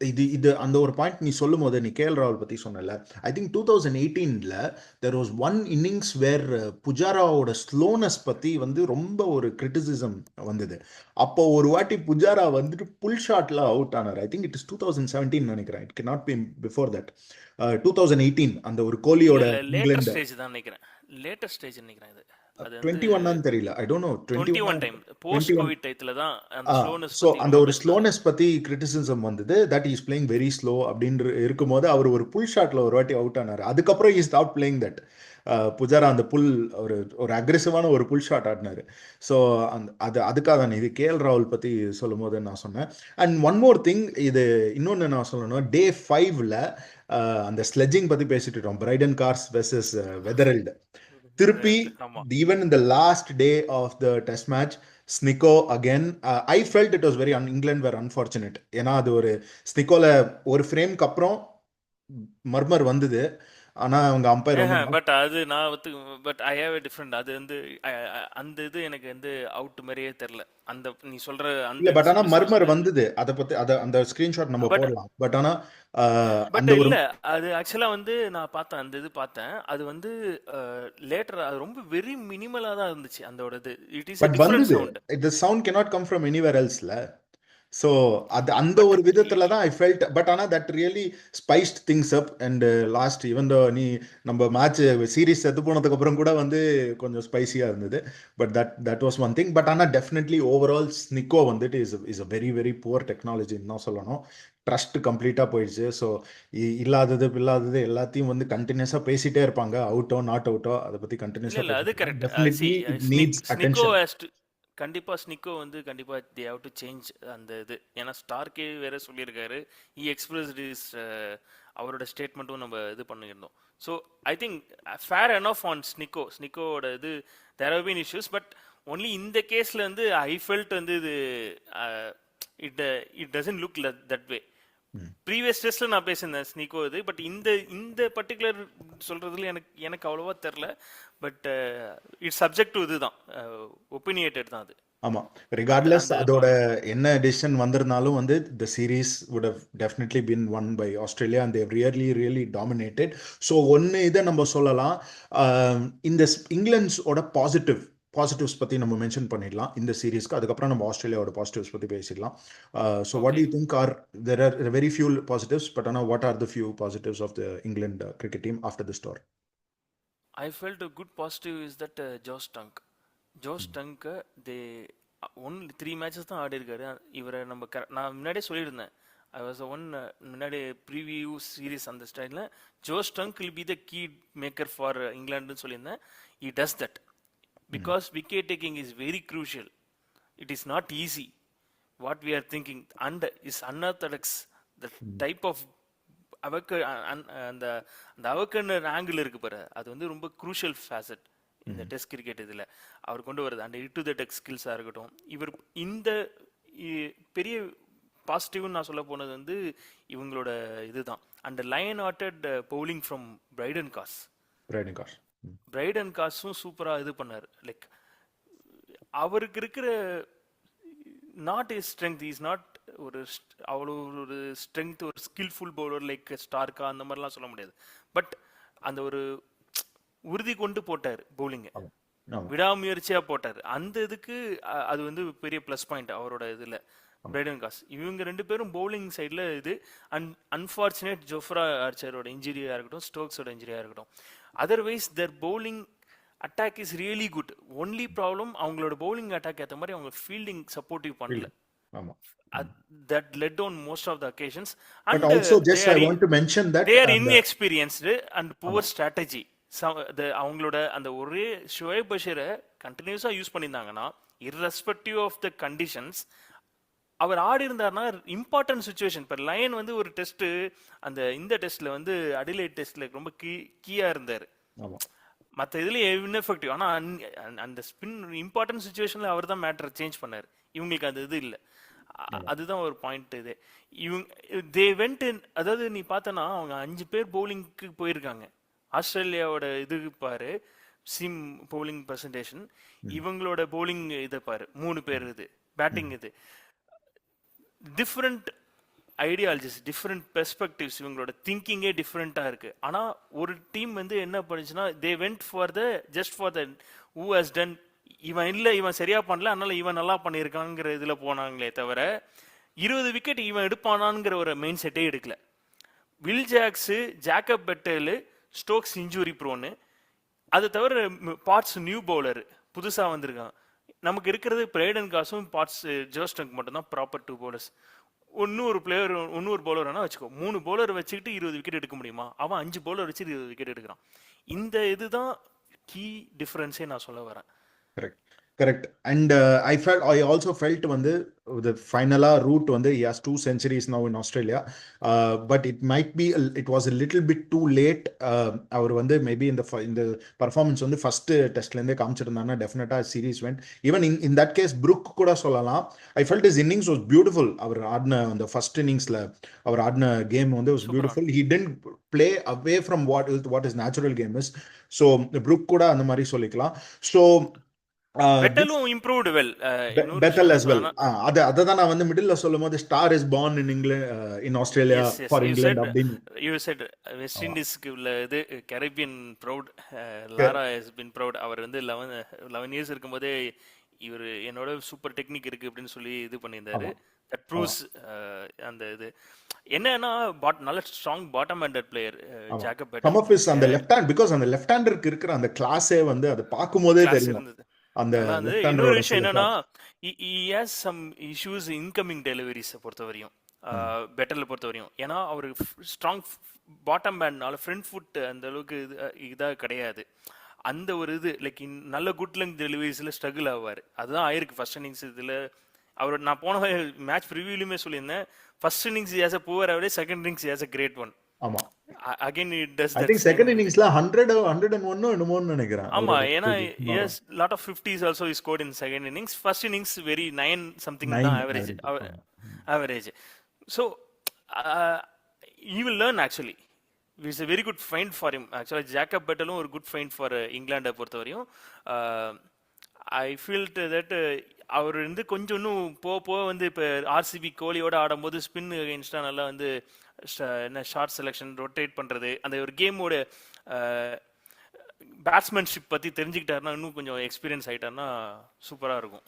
இது அந்த ஒரு point நீ சொல்லும் போது நீ கேஎல் ராகுல் பத்தி சொன்னல, ஐ திங்க் 2018ல there was one innings where புஜாராவோட ஸ்லோனஸ் பத்தி வந்து ரொம்ப ஒரு கிரிட்டிசிசம் வந்தது. அப்போ ஒரு வாட்டி புஜாரா வந்துட்டு புல் ஷாட்ல அவுட் ஆனார். ஐ திங்க் இட் இஸ் 2017 நினைக்கிறேன். It can not be before that. 2018 அந்த ஒரு கோலியோட லேட்டர் ஸ்டேஜ் தான் நினைக்கிறேன். லேட்டர் ஸ்டேஜ் நினைக்கிறேன். இது அது 21 தெரியல, I don't know. 21 time post Covid டைத்துல தான் அந்த ஸ்லோனஸ் ஸோ அந்த ஒரு ஸ்லோனஸ் பத்தி கிரிட்டிசிசம் வந்தது. That is playing very slow அப்படின்னு இருக்கும்போது அவர் ஒரு புல் ஷாட்ல ஒரு வாட்டி அவுட் ஆனார். அதுக்கப்புறம் is stop playing that. Pujara அந்த புல் ஒரு அக்ரெசிவான ஒரு புல் ஷாட் ஆடினாரு. ஸோ அதுக்காக தான் இது கேஎல் ராகுல் பத்தி சொல்லும் போது நான் சொன்னேன். அண்ட் ஒன் மோர் திங், இது இன்னொன்று நான் சொல்லணும். Day 5ல அந்த ஸ்லெட்ஜிங் பத்தி பேசிட்டு இருக்கோம், பிரைடன் கார்ஸ் வெர்சஸ் வெதர்ஹெல்ட். திருப்பி even in the last day of the test match, Snicko again, I felt it was very England were unfortunate. ஏன்னா அது ஒரு ஸ்னிக்கோல ஒரு ஃப்ரேம்க்கு அப்புறம் மர்மர் வந்தது, ஆனா அவங்க அம்பையர் பட் அது நான் but I have a different. அது வந்து அந்த இது எனக்கு வந்து அவுட் மாதிரியே தெரியல. அந்த நீ சொல்ற அந்த பட் ஆனா மர்மர் வந்தது. அத பத்தி அந்த ஸ்கிரீன்ஷாட் நம்ம போடலாம். பட் ஆனா பட் இல்ல, அது ஆக்சுவலா வந்து நான் பார்த்தேன், அந்த இது பார்த்தேன். அது வந்து லேட்டர் அது ரொம்ப வெரி மினிமலா தான் இருந்துச்சு அதோட இது. It is a different sound. The sound cannot come from anywhere else la. So அது அந்த ஒரு விதத்துல தான் ஐ ஃபெல்ட். பட் ஆனால் that really spiced things up. And last even though நீ நம்ம மேட்ச் சீரீஸ் செத்து போனதுக்கு அப்புறம் கூட வந்து கொஞ்சம் ஸ்பைசியாக இருந்தது. But that was one thing. But ஆனால் டெஃபினெட்லி ஓவரால் ஸ்னிக்கோ வந்துட்டு is a very very poor டெக்னாலஜின்னு தான் சொல்லணும். ட்ரஸ்ட் கம்ப்ளீட்டாக போயிடுச்சு. ஸோ இல்லாதது எல்லாத்தையும் வந்து கண்டினியூஸாக பேசிட்டே இருப்பாங்க. அவுட்டோ நாட் அவுட்டோ அதை பற்றி கண்டினியூஸாக. அது correct. Definitely it needs attention. கண்டிப்பா ஸ்னிக்கோ வந்து கண்டிப்பா தே ஹேவ் டு சேஞ்ச் அந்த இது. ஏன்னா ஸ்டார்க்கே வேற சொல்லியிருக்காரு, ஹி எக்ஸ்பிரஸ்ட் இஸ் அவரோட ஸ்டேட்மெண்ட்டும் நம்ம இது பண்ணியிருந்தோம். So I think fair enough on ஸ்னிக்கோட இது there have been issues. But only இந்த கேஸ்ல வந்து ஐ ஃபெல்ட் வந்து இது it doesn't look that way. Previous டெஸ்ட்ல நான் பேசியிருந்தேன் ஸ்னிக்கோ இது. பட் இந்த பர்டிகுலர் சொல்றதுல எனக்கு அவ்வளோவா தெரில. பட் இட்ஸ் சப்ஜெக்ட் டு இதுதான், ஒப்பீனியேட்டட் தான் அது. ஆமா, ரிகார்ட்லெஸ் அதோட என்ன டிசிஷன் வந்திருந்தாலும் வந்து the series would have definitely been won by Australia and they've really dominated. So ஒன்னு இதை நம்ம சொல்லலாம். இந்த இங்கிலாண்டோட பாசிட்டிவ்ஸ் பத்தி நம்ம மென்ஷன் பண்ணிடலாம் இந்த சீரீஸ்க்கு. அதுக்கப்புறம் நம்ம ஆஸ்திரேலியாவோட பாசிட்டிவ்ஸ் பத்தி பேசிடலாம். So what do you think are there are very few positives, but what are the few positives of the England cricket team after this tour? I felt a good positive is that Josh Dunk they only 3 matches தான் ஆடி இருக்காரு. இவரை நம்ம நான் முன்னாடியே சொல்லியிருந்தேன். I was one முன்னாடி preview series அந்த ஸ்டைலில் Josh Tongue will be the key maker for இங்கிலாண்டுன்னு சொல்லியிருந்தேன். he does that because wicket taking is very crucial. It is not easy what we are thinking and is unorthodox. The type of அந்த அவக்கன் angle இருக்கு பாரு, அது வந்து ரொம்ப crucial facet இந்த test cricket இதில் அவர் கொண்டு வருது. And it to the deck ஸ்கில்ஸாக இருக்கட்டும், இவர் இந்த பெரிய பாசிட்டிவ்னு நான் சொல்ல போனது வந்து இவங்களோட இதுதான். And lion hearted bowling from Brydon Carse. Brydon Carse. Brydon காஸும் சூப்பராக இது பண்ணார். லைக் அவருக்கு இருக்கிற not is strength, is not ஒரு அவ்வளோ ஒரு ஸ்ட்ரென்த், ஒரு ஸ்கில்ஃபுல் பவுலர் லைக் ஸ்டார்க்கா அந்த மாதிரிலாம் சொல்ல முடியாது. பட் அந்த ஒரு உறுதி கொண்டு போட்டார் பவுலிங்கை, விடாமுயற்சியா போட்டார். அந்த இதுக்கு அது வந்து பெரிய ப்ளஸ் பாயிண்ட் அவரோட இதுல. பிரைடன் காஸ் இவங்க ரெண்டு பேரும் பவுலிங் சைடில் இது. அன்ஃபார்ச்சுனேட் ஜோஃப்ரா ஆர்ச்சரோட இன்ஜுரியா இருக்கட்டும், ஸ்டோக்ஸோட இன்ஜுரியா இருக்கட்டும். Otherwise their bowling attack is really good. Only problem அவங்களோட பவுலிங் அட்டாக் ஏற்ற மாதிரி அவங்க ஃபீல்டிங் சப்போர்ட்டிவ் பண்ணல. That led on most of the occasions. And but also just I want to mention that they are inexperienced and poor strategy. அவங்களோட அந்த ஒரே ஷோயப் பஷீரை கண்டினியூஸா use பண்ணியிருந்தாங்கன்னா, irrespective of the conditions, அவர் ஆடி இருந்தார்னா இம்பார்ட்டன்ட் சுச்சுவேஷன். இப்போ line வந்து ஒரு டெஸ்ட், அந்த இந்த டெஸ்ட்ல வந்து அடிலைட் டெஸ்ட்ல ரொம்ப கீயா இருந்தார். மற்ற இதுல இன்எஃபெக்டிவ். ஆனா அந்த ஸ்பின் இம்பார்ட்டன்ட் சுச்சுவேஷன்ல அவர் தான் மேட்டர் சேஞ்ச் பண்ணார். இவங்களுக்கு அந்த இது இல்லை. அதுதான் ஒரு பாயிண்ட். இது இவங்க தே வெண்ட் இன், அதாவது நீ பார்த்தனா அவங்க 5 பேர் பவுலிங்க்கு போயிருக்காங்க. ஆஸ்திரேலியாவோட இது பாரு, சிம் பவுலிங் பிரசன்டேஷன், இவங்களோட பவுலிங் இதை பாரு, 3 பேர் இது பேட்டிங். இது டிஃப்ரெண்ட் ஐடியாலஜிஸ், டிஃப்ரெண்ட் பெர்ஸ்பெக்டிவ்ஸ், இவங்களோட திங்கிங்கே டிஃப்ரெண்ட்டாக இருக்கு. ஆனால் ஒரு டீம் வந்து என்ன பண்ணுச்சுன்னா, they went for the just for the who has done. இவன் இல்லை, இவன் சரியா பண்ணல, அதனால இவன் நல்லா பண்ணியிருக்காங்கிற இதில் போனாங்களே தவிர 20 விக்கெட் இவன் எடுப்பானாங்கிற ஒரு மெயின் செட்டே எடுக்கல. Will Jacks, Jacob Bethell, Stokes injury prone, அதை தவிர பார்ட்ஸ் நியூ பவுலர் புதுசாக வந்திருக்கான். நமக்கு இருக்கிறது பிரைடன் காஸும் பார்ட்ஸ் ஜோஸ்டங்க் மட்டும்தான் ப்ராப்பர் 2 பவுலர்ஸ். இன்னொரு பிளேயர், இன்னொரு பவுலர் வேணா வச்சுக்கோ. 3 பவுலர் வச்சுக்கிட்டு 20 விக்கெட் எடுக்க முடியுமா? அவன் 5 பவுலர் வச்சு 20 விக்கெட் எடுக்கிறான். இந்த இதுதான் கீ டிஃபரன்ஸே நான் சொல்ல வரேன். Correct. And I also felt வந்து the final route வந்து he has 2 centuries now in Australia, but it might be it was a little bit too late. அவர் வந்து maybe இந்த performance வந்து first testல இருந்தே காமிச்சிருந்தாங்கன்னா definitely series went. Even in that case Brook கூட சொல்லலாம். I felt his innings was beautiful. அவர் ஆடின அந்த first inningsல அவர் ஆடின game வந்து was beautiful. He didn't play away from what his natural game is. So Brook கூட அந்த மாதிரி சொல்லிக்கலாம். So பெட்டலும் improved well. Bethell as well. அததான் நான் வந்து மிடில்ல சொல்லும்போது star is born in England, in Australia for England அப்படினு you said. வெஸ்ட் இண்டீஸ்க்கு உள்ள இது Caribbean proud, Lara has been proud. அவர் வந்து 11 இயர்ஸ் இருக்கும்போதே இவர் என்னோட சூப்பர் டெக்னிக் இருக்கு அப்படின்னு சொல்லி இது பண்ணியிருந்தாரு. தட் ப்ரூவ்ஸ் அந்த இது என்னன்னா நல்ல strong bottom handed player Jacob Bethell. Some of his அந்த லெஃப்ட் ஹேண்ட், பிகாஸ் அந்த லெஃப்ட் ஹேண்டருக்கு இருக்கிற அந்த கிளாஸே வந்து அது பாக்கும்போதே தெரியும். இன்னொரு விஷயம் என்னன்னா, he has some issues incoming deliveries பொறுத்தவரையும், பெட்டர்ல பொறுத்தவரையும். ஏன்னா அவரு ஸ்ட்ராங் பாட்டம் பேண்ட்னால ஃப்ரண்ட் ஃபுட் அந்த அளவுக்கு இதா கிடையாது. அந்த ஒரு இது லைக் நல்ல குட் லெங்க் டெலிவரிஸ்ல ஸ்ட்ரகிள் ஆவார். அதுதான் ஆயிருக்கு ஃபர்ஸ்ட் இன்னிங்ஸ். இதுல அவர் நான் போன மேட்ச் ப்ரிவியூலுமே சொல்லியிருந்தேன், first innings has a poor average, second innings has a great one. ஆமா, again it does I think second innings la 101 என்னமோ நினைக்கிறேன். ஆமா, ஏனா yes lot of 50s also he scored in second innings. First innings very 9 something தான் average. So he will learn actually. It's a very good find for him actually. Jacob Bettelum ஒரு good find for England பொறுத்தவரையும். I felt that அவர் வந்து கொஞ்சம் இன்னும் போக வந்து இப்போ RCB கோலியோட ஆடும்போது ஸ்பின் அகைன்ஸ்டா நல்லா வந்து என்ன ஷார்ட் செலெக்ஷன், ரொட்டேட் பண்ணுறது, அந்த ஒரு கேமோட பேட்ஸ்மேன்ஷிப் பற்றி தெரிஞ்சுக்கிட்டாருன்னா, இன்னும் கொஞ்சம் எக்ஸ்பீரியன்ஸ் ஆகிட்டாருன்னா சூப்பராக இருக்கும்.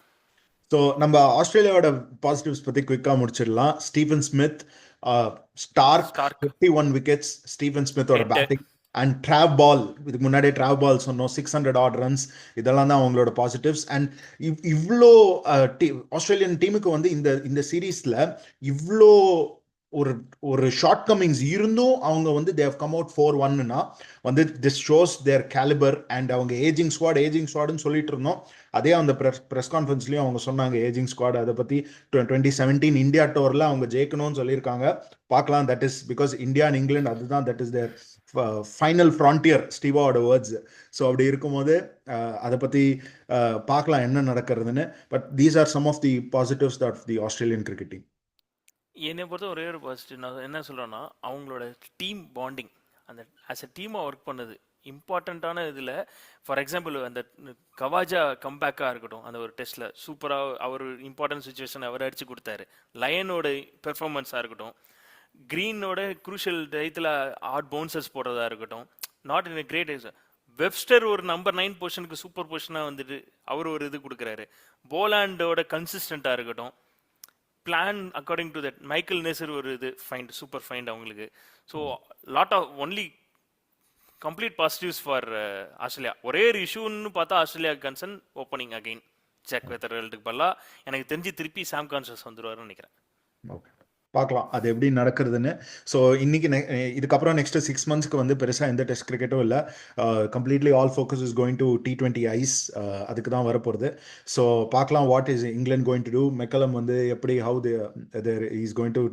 ஸோ நம்ம ஆஸ்திரேலியாவோட பாசிட்டிவ்ஸ் பற்றி குயிக்காக முடிச்சிடலாம். Steven Smith, Starc 51 wickets, Steven ஸ்மித்தோட பேட்டிங். அண்ட் ட்ராவ் பால், இதுக்கு முன்னாடியே ட்ராவ் பால் சொன்னோம், 600 odd runs. இதெல்லாம் தான் அவங்களோட பாசிட்டிவ்ஸ். அண்ட் இவ்வளோ ஆஸ்திரேலியன் டீமுக்கு வந்து இந்த சீரீஸில் இவ்வளோ ஒரு ஷார்ட் கமிங்ஸ் இருந்தும் அவங்க வந்து they have come out 4-1னா வந்து this shows their caliber. And அவங்க ஏஜிங் ஸ்குவாட்னு சொல்லிட்டு இருந்தோம். அதே அந்த ப்ரெஸ் கான்ஃபரன்ஸ்லயும் அவங்க சொன்னாங்க ஏஜிங் ஸ்குவாட். அதை பத்தி 2017 இந்தியா டோர்ல அவங்க ஜெயிக்கணும்னு சொல்லியிருக்காங்க. பார்க்கலாம். That is because India and England, அதுதான் that is their final frontier, ஸ்டீவாவோட வேர்ட்ஸ். ஸோ அப்படி இருக்கும்போது அதை பத்தி பார்க்கலாம் என்ன நடக்கிறதுன்னு. But these are some of the positives of the Australian cricket team. என்னை பொறுத்த ஒரே ஒரு பாசிட்டிவ் நான் என்ன சொல்கிறேன்னா, அவங்களோட டீம் பாண்டிங், அந்த ஆஸ் அ டீமாக ஒர்க் பண்ணது இம்பார்ட்டண்ட்டான இதில். ஃபார் எக்ஸாம்பிள் அந்த கவாஜா கம்பேக்காக இருக்கட்டும், அந்த ஒரு டெஸ்ட்டில் சூப்பராக அவர் இம்பார்ட்டன்ட் சுச்சுவேஷன் அவர் அடித்து கொடுத்தாரு. லயனோட பெர்ஃபார்மன்ஸாக இருக்கட்டும், க்ரீனோட குரூஷியல் டயத்தில் ஆட் பவுன்சர்ஸ் போடுறதா இருக்கட்டும், not in a great. Webster ஒரு நம்பர் 9 பொசிஷனுக்கு சூப்பர் பொசிஷனாக வந்துட்டு அவர் ஒரு இது கொடுக்குறாரு. போலாண்டோட கன்சிஸ்டண்ட்டாக இருக்கட்டும், plan according to that. Michael Neser ஒரு இது ஃபைண்ட், சூப்பர் ஃபைண்ட் அவங்களுக்கு. So lot of only complete positives for Australia. ஒரே ஒரு இஷ்யூன்னு பார்த்தா Australia concern opening again Jake வெதர்வேல்டுக்கு பதிலாக எனக்கு தெரிஞ்சு திருப்பி சாம் கான்ஷஸ் வந்துருவாருன்னு நினைக்கிறேன். ஓகே, பார்க்கலாம் அது எப்படி நடக்கிறதுன்னு. ஸோ இன்னைக்கு இதுக்கப்புறம் நெக்ஸ்ட் 6 monthsக்கு வந்து பெருசாக எந்த டெஸ்ட் கிரிக்கெட்டும் இல்லை. Completely all focus is going to T20 ஐஸ், அதுக்கு தான் வரப்போகிறது. ஸோ பார்க்கலாம் what is England going to do. McCullum வந்து எப்படி how there is going to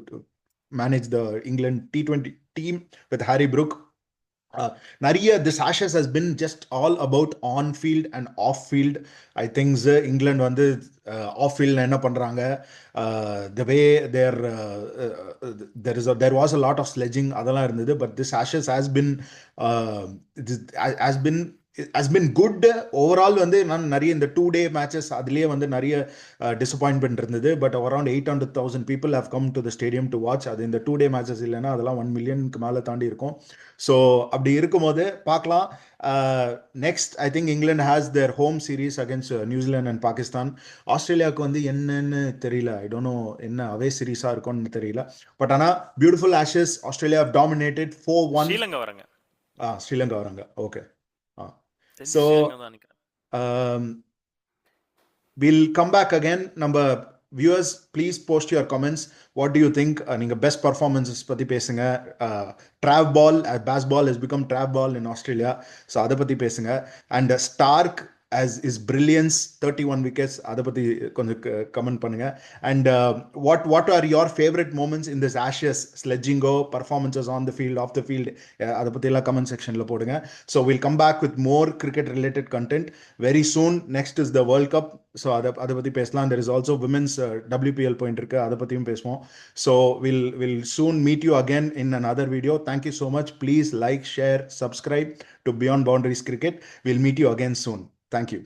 manage the England T20 team with Harry Brook. நிறைய this Ashes has been just all about on field and off field. I thinks England வந்து off ஃபீல்டில் என்ன பண்ணுறாங்க, the way there was a lot of sledging அதெல்லாம் இருந்தது. But this Ashes has been good overall. வந்து நான் நிறைய இந்த 2-day மேட்சஸ் அதுலேயே வந்து நிறைய டிசப்பாயின்மெண்ட் இருந்தது. But around 800,000 people have come to the stadium to watch. அது இந்த 2-day மேட்சஸ் இல்லைன்னா அதெல்லாம் 1 million-க்கு மேலே தாண்டி இருக்கும். ஸோ அப்படி இருக்கும்போது பார்க்கலாம். Next I think England has their home series against New Zealand and Pakistan. ஆஸ்திரேலியாவுக்கு வந்து என்னன்னு தெரியல, ஐ டோன்ட் நோ என்ன அவே சீரீஸாக இருக்கும்னு தெரியல. பட் ஆனால் beautiful Ashes, Australia dominated 4-1. Sri Lanka வராங்க. ஸ்ரீலங்கா வராங்க. Okay. So we'll come back again. Number viewers, please post your comments. What do you think? நீங்க best performances பத்தி பேசுங்க. Trav ball, baseball has become trav ball in Australia. So அதை பத்தி பேசுங்க. And Stark as his brilliance, 31 wickets, அதை பத்தி கொஞ்சம் comment பண்ணுங்க. And what are your favorite moments in this Ashes, sledging-o, performances on the field, off the field, அதை பத்தி எல்லாம் கமெண்ட் செக்ஷன்ல போடுங்க. So we'll come back with more cricket related content very soon. Next is the World Cup. So அதை பத்தி பேசலாம். There is also women's WPL point இருக்கு, அதை பத்தியும் பேசுவோம். So we'll soon meet you again in another video. Thank you so much. Please like, share, subscribe to Beyond Boundaries Cricket. We'll meet you again soon. Thank you.